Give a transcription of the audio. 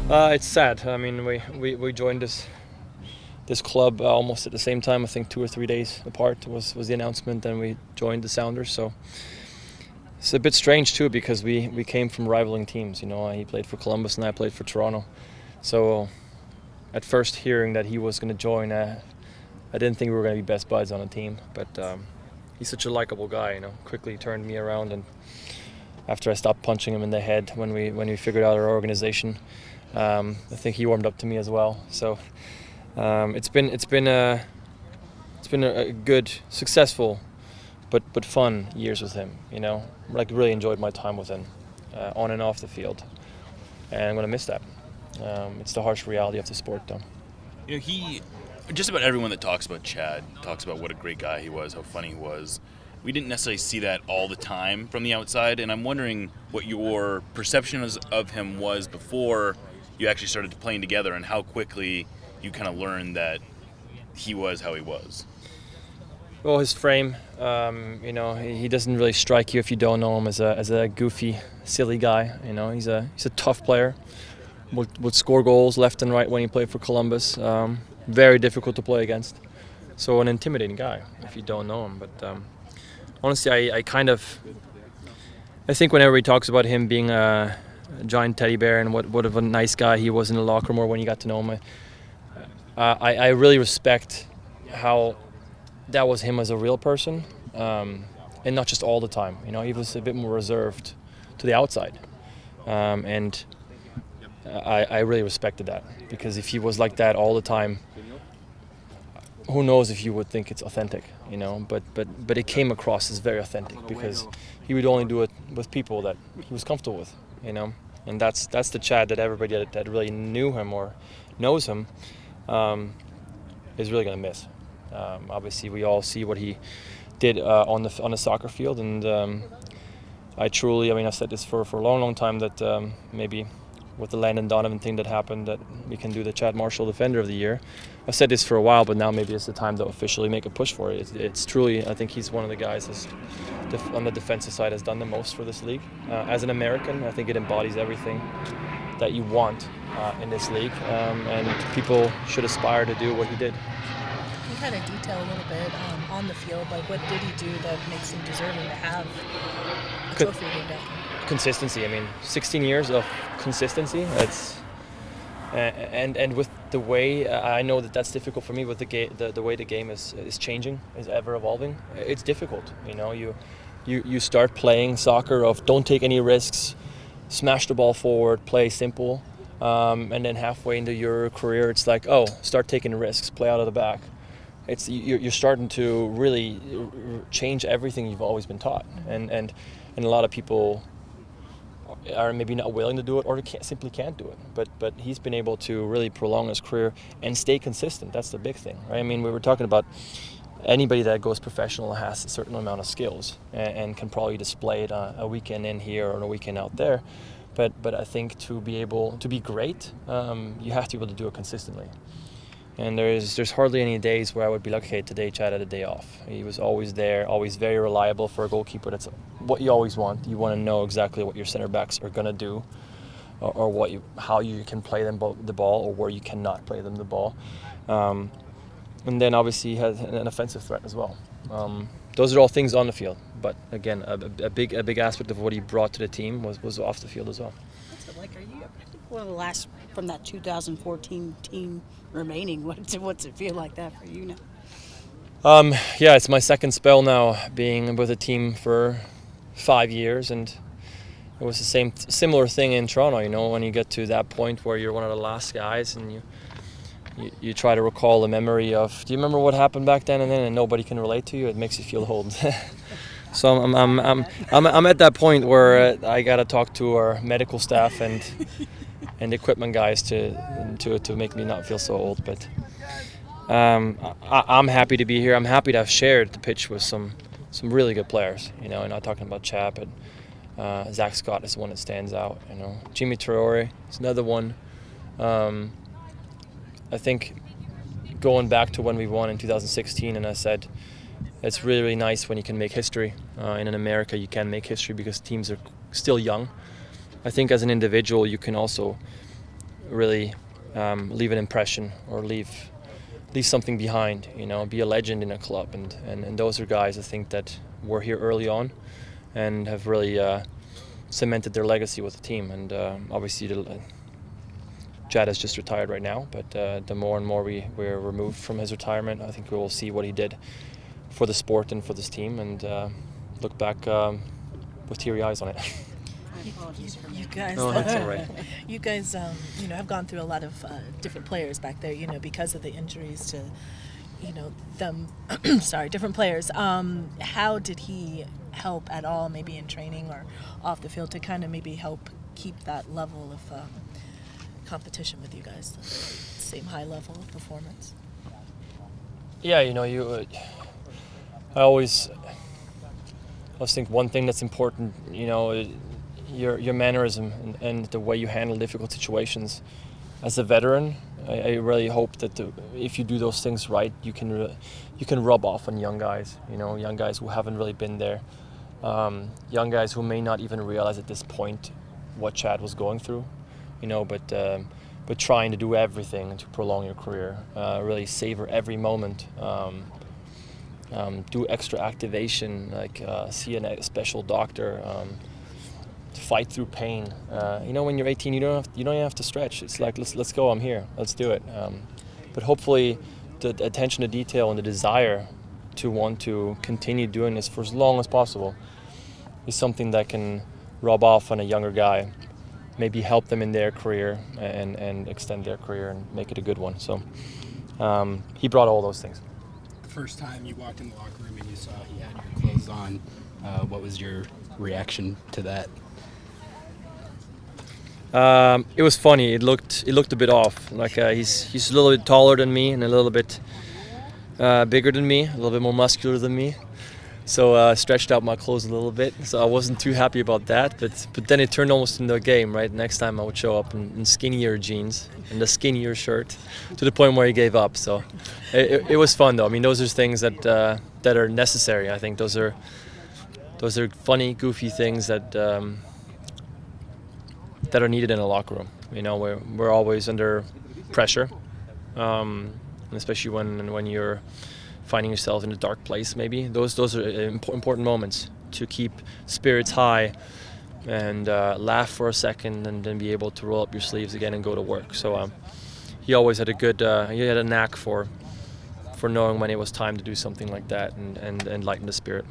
It's sad. I mean, we joined this club almost at the same time. I think 2 or 3 days apart was the announcement, and we joined the Sounders. So it's a bit strange too because we came from rivaling teams. You know, he played for Columbus and I played for Toronto. So at first hearing that he was going to join, I didn't think we were going to be best buds on a team. But he's such a likable guy. You know, quickly turned me around, and after I stopped punching him in the head when we figured out our organization, I think he warmed up to me as well. So it's been a good, successful, but fun years with him. You know, like really enjoyed my time with him, on and off the field, and I'm gonna miss that. It's the harsh reality of the sport, though. Just about everyone that talks about Chad talks about what a great guy he was, how funny he was. We didn't necessarily see that all the time from the outside, and I'm wondering what your perception of him was before you actually started playing together, and how quickly you kind of learned that he was how he was. Well, his frame, he doesn't really strike you if you don't know him as a goofy, silly guy. You know, he's a tough player. Would score goals left and right when he played for Columbus. Very difficult to play against. So an intimidating guy if you don't know him. But honestly, I think whenever he talks about him being a giant teddy bear and what of a nice guy he was in the locker room or when you got to know him, I really respect how that was him as a real person, and not just all the time. You know, he was a bit more reserved to the outside, and I really respected that, because if he was like that all the time, who knows if you would think it's authentic, you know? But it came across as very authentic because he would only do it with people that he was comfortable with, you know. And that's the Chad that everybody that really knew him or knows him is really gonna miss. Obviously, we all see what he did on the soccer field, and I've said this for a long time that maybe with the Landon Donovan thing that happened, that we can do the Chad Marshall Defender of the Year. I've said this for a while, but now maybe it's the time to officially make a push for it. It's truly, I think he's one of the guys that's on the defensive side has done the most for this league. As an American, I think it embodies everything that you want in this league, and people should aspire to do what he did. Can you kind of detail a little bit on the field, like what did he do that makes him deserving to have a trophy named after him? Consistency. I mean, 16 years of consistency. That's and with the way I know that's difficult for me with the way the game is changing, is ever evolving. It's difficult. You know, you start playing soccer of don't take any risks, smash the ball forward, play simple, and then halfway into your career, it's like, oh, start taking risks, play out of the back. You're starting to really change everything you've always been taught, and a lot of people are maybe not willing to do it or simply can't do it. But he's been able to really prolong his career and stay consistent. That's the big thing, right? I mean, we were talking about anybody that goes professional has a certain amount of skills and can probably display it a weekend in here or a weekend out there. But I think to be able to be great, you have to be able to do it consistently. And there's hardly any days where I would be like, okay, today Chad had a day off. He was always there, always very reliable for a goalkeeper. That's what you always want. You want to know exactly what your center backs are going to do, or how you can play them the ball, or where you cannot play them the ball. And then obviously he has an offensive threat as well. Those are all things on the field. But again, a big aspect of what he brought to the team was off the field as well. What's it like? Are you one of the last from that 2014 team remaining? What's it feel like that for you now? Yeah, it's my second spell now being with a team for 5 years, and it was the similar thing in Toronto. You know, when you get to that point where you're one of the last guys, and you try to recall the memory of, do you remember what happened back then and then, and nobody can relate to you. It makes you feel old. So I'm at that point where I gotta talk to our medical staff and equipment guys to make me not feel so old. But I'm happy to be here. I'm happy to have shared the pitch with some really good players. You know, and not talking about Chad, but Zach Scott is one that stands out. You know, Jimmy Traore is another one. I think going back to when we won in 2016, and I said it's really, really nice when you can make history. And in America, you can make history because teams are still young. I think as an individual, you can also really leave an impression or leave something behind, be a legend in a club. And those are guys I think that were here early on and have really cemented their legacy with the team. And obviously Chad has just retired right now, but the more and more we're removed from his retirement, I think we will see what he did for the sport and for this team, and look back with teary eyes on it. You guys, Oh, that's all right. you guys, have gone through a lot of different players back there, because of the injuries to, them. Sorry, different players. How did he help at all, maybe in training or off the field, to kind of maybe help keep that level of competition with you guys, the same high level of performance? Yeah, I always think one thing that's important, your mannerism and the way you handle difficult situations. As a veteran, I really hope that if you do those things right, you can rub off on young guys. Young guys who haven't really been there, young guys who may not even realize at this point what Chad was going through. But trying to do everything to prolong your career, really savor every moment. Do extra activation, like see a special doctor. Fight through pain. When you're 18, you don't even have to stretch. It's like let's go. I'm here. Let's do it. But hopefully, the attention to detail and the desire to want to continue doing this for as long as possible is something that can rub off on a younger guy, maybe help them in their career and extend their career and make it a good one. So he brought all those things. The first time you walked in the locker room and you saw he had your clothes on, what was your reaction to that? It was funny. It looked a bit off. Like he's a little bit taller than me and a little bit bigger than me, a little bit more muscular than me. So I stretched out my clothes a little bit. So I wasn't too happy about that. But then it turned almost into a game, right? Next time I would show up in skinnier jeans and a skinnier shirt, to the point where he gave up. So it was fun though. I mean, those are things that are necessary. I think those are funny, goofy things that are needed in a locker room. We're always under pressure, especially when you're finding yourself in a dark place. Maybe those are important moments to keep spirits high and laugh for a second, and then be able to roll up your sleeves again and go to work. So he always had he had a knack for knowing when it was time to do something like that and lighten the spirit.